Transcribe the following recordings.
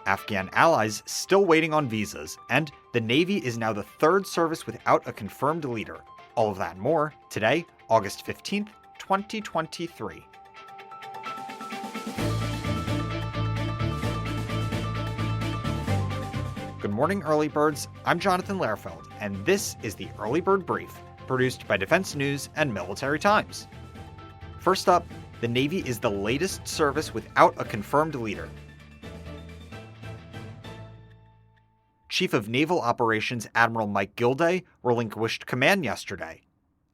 Afghan allies still waiting on visas, and the Navy is now the third service without a confirmed leader. All of that and more today, August 15th, 2023. Good morning, Early Birds. I'm Jonathan Lehrfeld, and this is the Early Bird Brief, produced by Defense News and Military Times. First up, the Navy is the latest service without a confirmed leader. Chief of Naval Operations Admiral Mike Gilday relinquished command yesterday.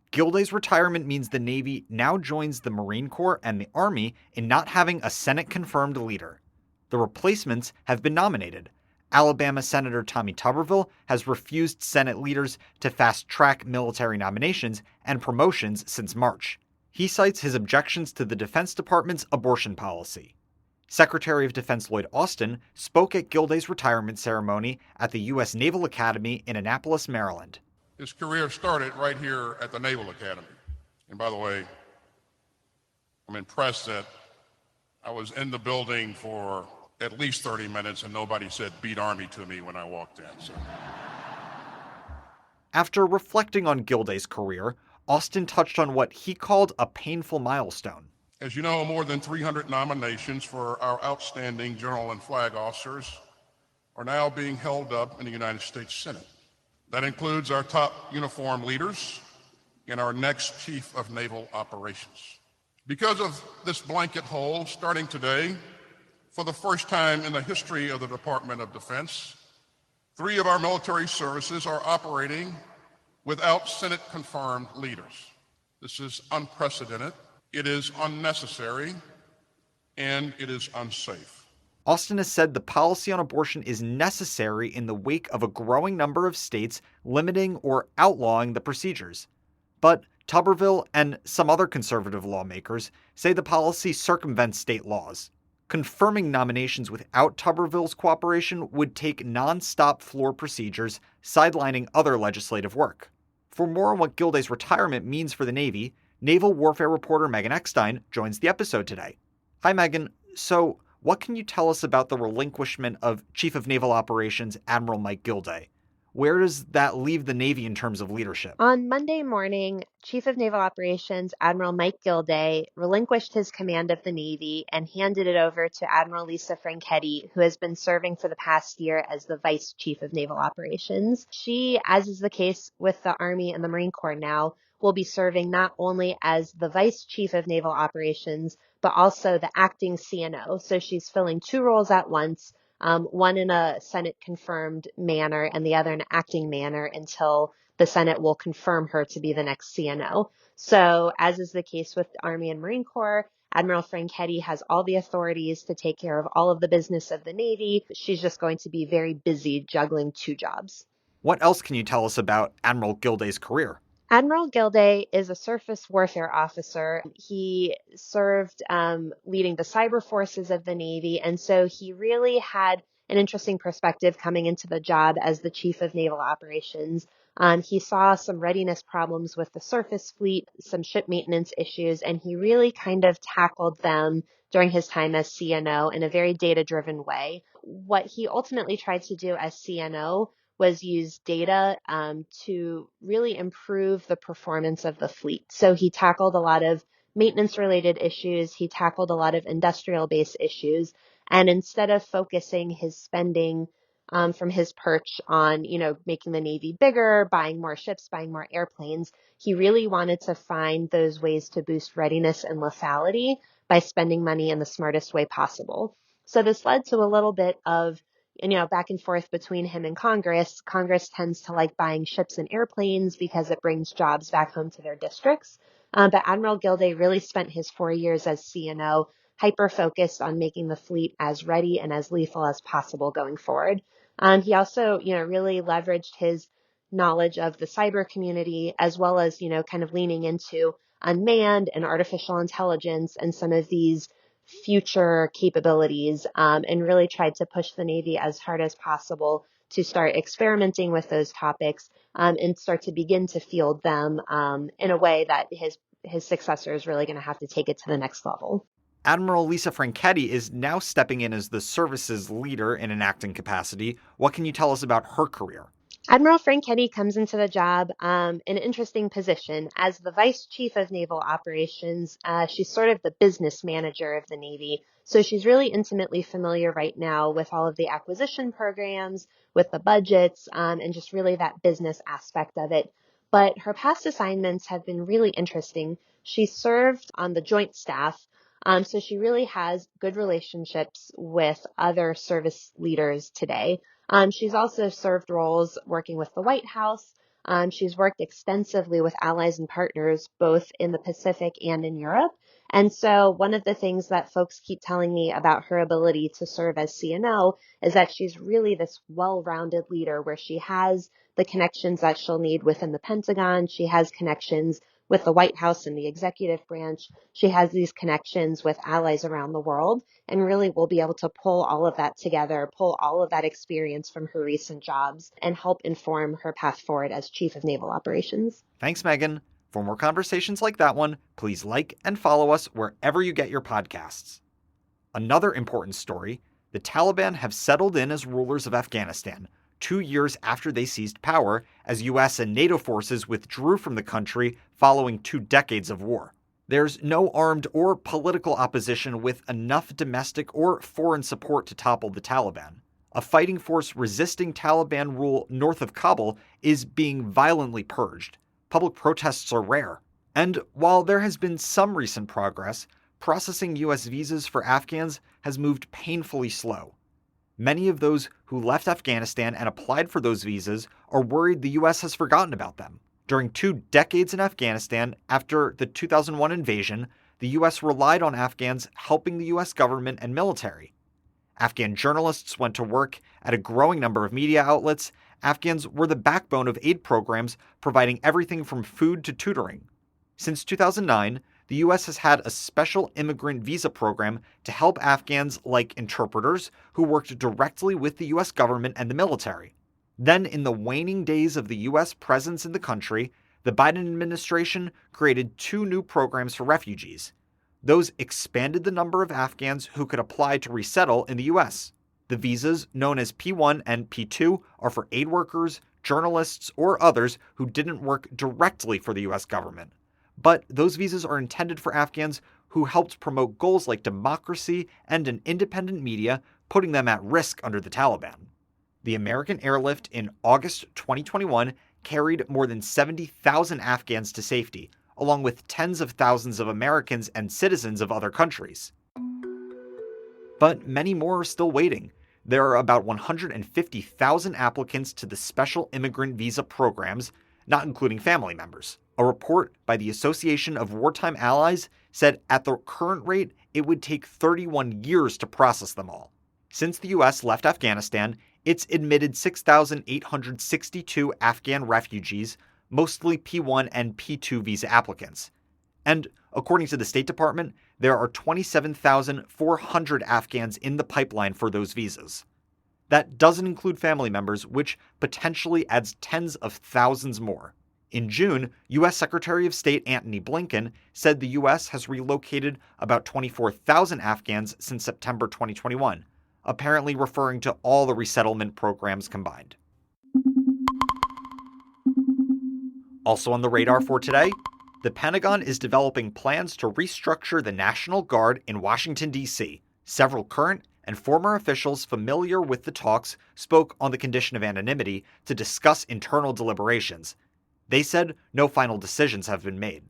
Gilday's retirement means the Navy now joins the Marine Corps and the Army in not having a Senate-confirmed leader. The replacements have been nominated. Alabama Senator Tommy Tuberville has refused Senate leaders to fast-track military nominations and promotions since March. He cites his objections to the Defense Department's abortion policy. Secretary of Defense Lloyd Austin spoke at Gilday's retirement ceremony at the U.S. Naval Academy in Annapolis, Maryland. His career started right here at the Naval Academy. And by the way, I'm impressed that I was in the building for at least 30 minutes and nobody said "beat Army" to me when I walked in. So. After reflecting on Gilday's career, Austin touched on what he called a painful milestone. As you know, more than 300 nominations for our outstanding general and flag officers are now being held up in the United States Senate. That includes our top uniformed leaders and our next Chief of Naval Operations. Because of this blanket hole, starting today, for the first time in the history of the Department of Defense, 3 of our military services are operating without Senate-confirmed leaders. This is unprecedented, it is unnecessary, and it is unsafe. Austin has said the policy on abortion is necessary in the wake of a growing number of states limiting or outlawing the procedures. But Tuberville and some other conservative lawmakers say the policy circumvents state laws. Confirming nominations without Tuberville's cooperation would take non-stop floor procedures, sidelining other legislative work. For more on what Gilday's retirement means for the Navy, Naval Warfare reporter Megan Eckstein joins the episode today. Hi, Megan. So, what can you tell us about the relinquishment of Chief of Naval Operations Admiral Mike Gilday? Where does that leave the Navy in terms of leadership? On Monday morning, Chief of Naval Operations Admiral Mike Gilday relinquished his command of the Navy and handed it over to Admiral Lisa Franchetti, who has been serving for the past year as the Vice Chief of Naval Operations. She, as is the case with the Army and the Marine Corps now, will be serving not only as the Vice Chief of Naval Operations, but also the acting CNO. So she's filling 2 roles at once. One in a Senate-confirmed manner and the other in an acting manner until the Senate will confirm her to be the next CNO. So, as is the case with the Army and Marine Corps, Admiral Franchetti has all the authorities to take care of all of the business of the Navy. She's just going to be very busy juggling 2 jobs. What else can you tell us about Admiral Gilday's career? Admiral Gilday is a surface warfare officer. He served leading the cyber forces of the Navy, and so he really had an interesting perspective coming into the job as the Chief of Naval Operations. He saw some readiness problems with the surface fleet, some ship maintenance issues, and he really kind of tackled them during his time as CNO in a very data-driven way. What he ultimately tried to do as CNO was use data to really improve the performance of the fleet. So he tackled a lot of maintenance-related issues. He tackled a lot of industrial-based issues. And instead of focusing his spending from his perch on, making the Navy bigger, buying more ships, buying more airplanes, he really wanted to find those ways to boost readiness and lethality by spending money in the smartest way possible. So this led to a little bit of back and forth between him and Congress. Congress tends to like buying ships and airplanes because it brings jobs back home to their districts. But Admiral Gilday really spent his 4 years as CNO hyper-focused on making the fleet as ready and as lethal as possible going forward. He also, really leveraged his knowledge of the cyber community as well as, kind of leaning into unmanned and artificial intelligence and some of these future capabilities, and really tried to push the Navy as hard as possible to start experimenting with those topics and start to begin to field them in a way that his successor is really going to have to take it to the next level. Admiral Lisa Franchetti is now stepping in as the service's leader in an acting capacity. What can you tell us about her career? Admiral Franchetti comes into the job in an interesting position. As the Vice Chief of Naval Operations, she's sort of the business manager of the Navy. So she's really intimately familiar right now with all of the acquisition programs, with the budgets, and just really that business aspect of it. But her past assignments have been really interesting. She served on the Joint Staff, so she really has good relationships with other service leaders today. She's also served roles working with the White House. She's worked extensively with allies and partners, both in the Pacific and in Europe. And so one of the things that folks keep telling me about her ability to serve as CNO is that she's really this well-rounded leader where she has the connections that she'll need within the Pentagon. She has connections with the White House and the executive branch. She has these connections with allies around the world, and really will be able to pull all of that together, pull all of that experience from her recent jobs, and help inform her path forward as Chief of Naval Operations. Thanks, Megan. For more conversations like that one, please like and follow us wherever you get your podcasts. Another important story: the Taliban have settled in as rulers of Afghanistan 2 years after they seized power, as U.S. and NATO forces withdrew from the country following 2 decades of war. There's no armed or political opposition with enough domestic or foreign support to topple the Taliban. A fighting force resisting Taliban rule north of Kabul is being violently purged. Public protests are rare. And while there has been some recent progress, processing U.S. visas for Afghans has moved painfully slow. Many of those who left Afghanistan and applied for those visas are worried the U.S. has forgotten about them. During 2 decades in Afghanistan, after the 2001 invasion, the U.S. relied on Afghans helping the U.S. government and military. Afghan journalists went to work at a growing number of media outlets. Afghans were the backbone of aid programs, providing everything from food to tutoring. Since 2009, the U.S. has had a special immigrant visa program to help Afghans like interpreters who worked directly with the U.S. government and the military. Then, in the waning days of the U.S. presence in the country, the Biden administration created 2 new programs for refugees. Those expanded the number of Afghans who could apply to resettle in the U.S. The visas, known as P1 and P2, are for aid workers, journalists, or others who didn't work directly for the U.S. government. But those visas are intended for Afghans who helped promote goals like democracy and an independent media, putting them at risk under the Taliban. The American airlift in August 2021 carried more than 70,000 Afghans to safety, along with tens of thousands of Americans and citizens of other countries. But many more are still waiting. There are about 150,000 applicants to the special immigrant visa programs, not including family members. A report by the Association of Wartime Allies said at the current rate, it would take 31 years to process them all. Since the U.S. left Afghanistan, it's admitted 6,862 Afghan refugees, mostly P1 and P2 visa applicants. And according to the State Department, there are 27,400 Afghans in the pipeline for those visas. That doesn't include family members, which potentially adds tens of thousands more. In June, U.S. Secretary of State Antony Blinken said the U.S. has relocated about 24,000 Afghans since September 2021, apparently referring to all the resettlement programs combined. Also on the radar for today, the Pentagon is developing plans to restructure the National Guard in Washington, D.C. Several current and former officials familiar with the talks spoke on the condition of anonymity to discuss internal deliberations. They said no final decisions have been made.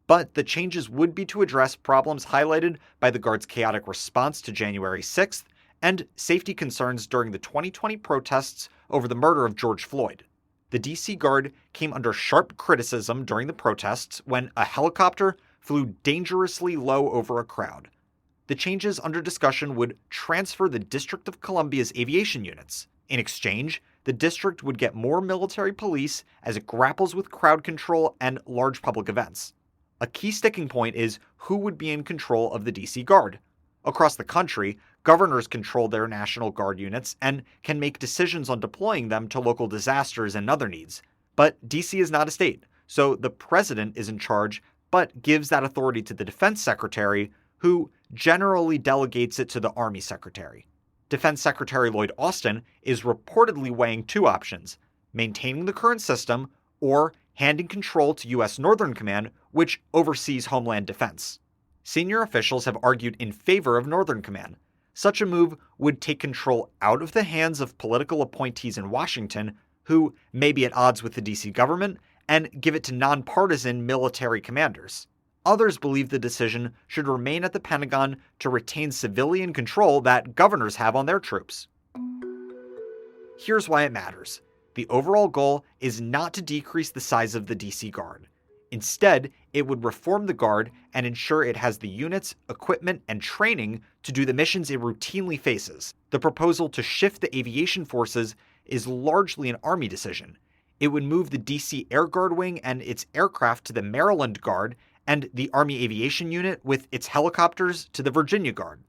But the changes would be to address problems highlighted by the Guard's chaotic response to January 6th and safety concerns during the 2020 protests over the murder of George Floyd. The D.C. Guard came under sharp criticism during the protests when a helicopter flew dangerously low over a crowd. The changes under discussion would transfer the District of Columbia's aviation units. In exchange, the district would get more military police as it grapples with crowd control and large public events. A key sticking point is who would be in control of the D.C. Guard. Across the country, governors control their National Guard units and can make decisions on deploying them to local disasters and other needs. But D.C. is not a state, so the president is in charge, but gives that authority to the defense secretary, who generally delegates it to the Army Secretary. Defense Secretary Lloyd Austin is reportedly weighing two options: maintaining the current system or handing control to U.S. Northern Command, which oversees Homeland Defense. Senior officials have argued in favor of Northern Command. Such a move would take control out of the hands of political appointees in Washington who may be at odds with the DC government and give it to nonpartisan military commanders. Others believe the decision should remain at the Pentagon to retain civilian control that governors have on their troops. Here's why it matters. The overall goal is not to decrease the size of the DC Guard. Instead, it would reform the Guard and ensure it has the units, equipment, and training to do the missions it routinely faces. The proposal to shift the aviation forces is largely an Army decision. It would move the DC Air Guard Wing and its aircraft to the Maryland Guard and the Army Aviation Unit with its helicopters to the Virginia Guard.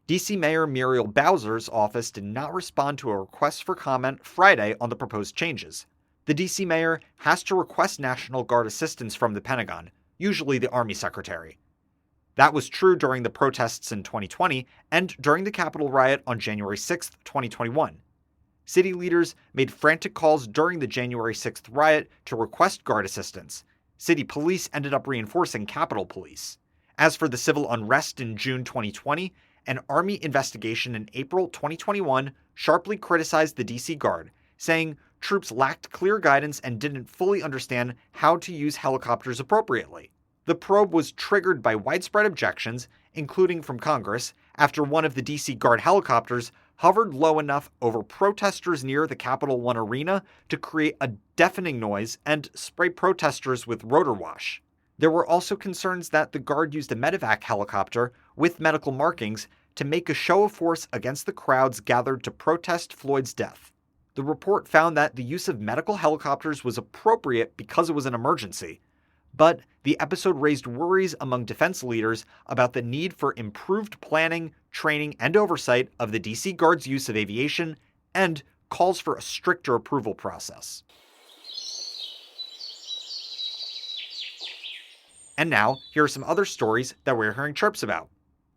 DC Mayor Muriel Bowser's office did not respond to a request for comment Friday on the proposed changes. The DC mayor has to request National Guard assistance from the Pentagon, usually the Army Secretary. That was true during the protests in 2020 and during the Capitol riot on January 6, 2021. City leaders made frantic calls during the January 6th riot to request Guard assistance. City police ended up reinforcing Capitol Police. As for the civil unrest in June 2020, an Army investigation in April 2021 sharply criticized the DC Guard, saying troops lacked clear guidance and didn't fully understand how to use helicopters appropriately. The probe was triggered by widespread objections, including from Congress, after one of the DC Guard helicopters hovered low enough over protesters near the Capital One Arena to create a deafening noise and spray protesters with rotor wash. There were also concerns that the Guard used a medevac helicopter with medical markings to make a show of force against the crowds gathered to protest Floyd's death. The report found that the use of medical helicopters was appropriate because it was an emergency, but the episode raised worries among defense leaders about the need for improved planning, training, and oversight of the DC Guard's use of aviation, and calls for a stricter approval process. And now, here are some other stories that we're hearing chirps about.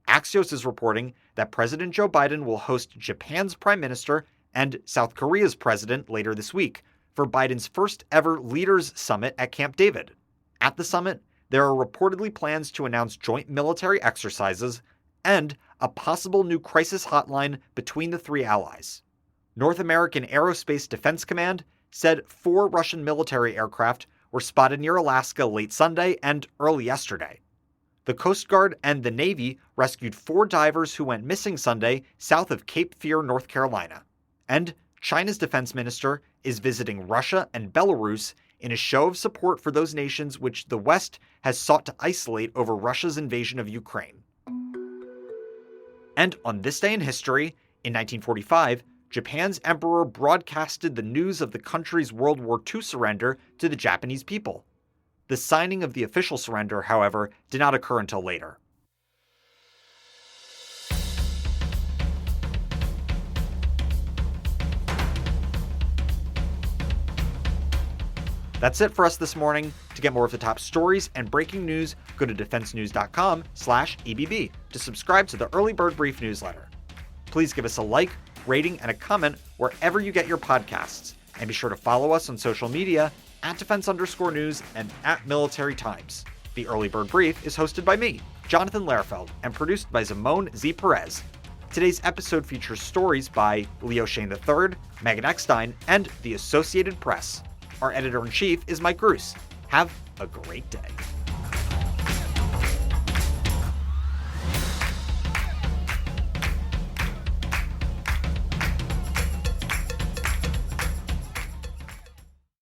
Axios is reporting that President Joe Biden will host Japan's Prime Minister and South Korea's president later this week for Biden's first ever Leaders Summit at Camp David. At the summit, there are reportedly plans to announce joint military exercises and a possible new crisis hotline between the three allies. North American Aerospace Defense Command said 4 Russian military aircraft were spotted near Alaska late Sunday and early yesterday. The Coast Guard and the Navy rescued 4 divers who went missing Sunday south of Cape Fear, North Carolina. And China's defense minister is visiting Russia and Belarus in a show of support for those nations which the West has sought to isolate over Russia's invasion of Ukraine. And on this day in history, in 1945, Japan's emperor broadcasted the news of the country's World War II surrender to the Japanese people. The signing of the official surrender, however, did not occur until later. That's it for us this morning. To get more of the top stories and breaking news, go to defensenews.com/EBB to subscribe to the Early Bird Brief newsletter. Please give us a like, rating, and a comment wherever you get your podcasts. And be sure to follow us on social media @Defense_News and @Military Times. The Early Bird Brief is hosted by me, Jonathan Lehrfeld, and produced by Zimone Z. Perez. Today's episode features stories by Leo Shane III, Megan Eckstein, and the Associated Press. Our editor-in-chief is Mike Gruss. Have a great day.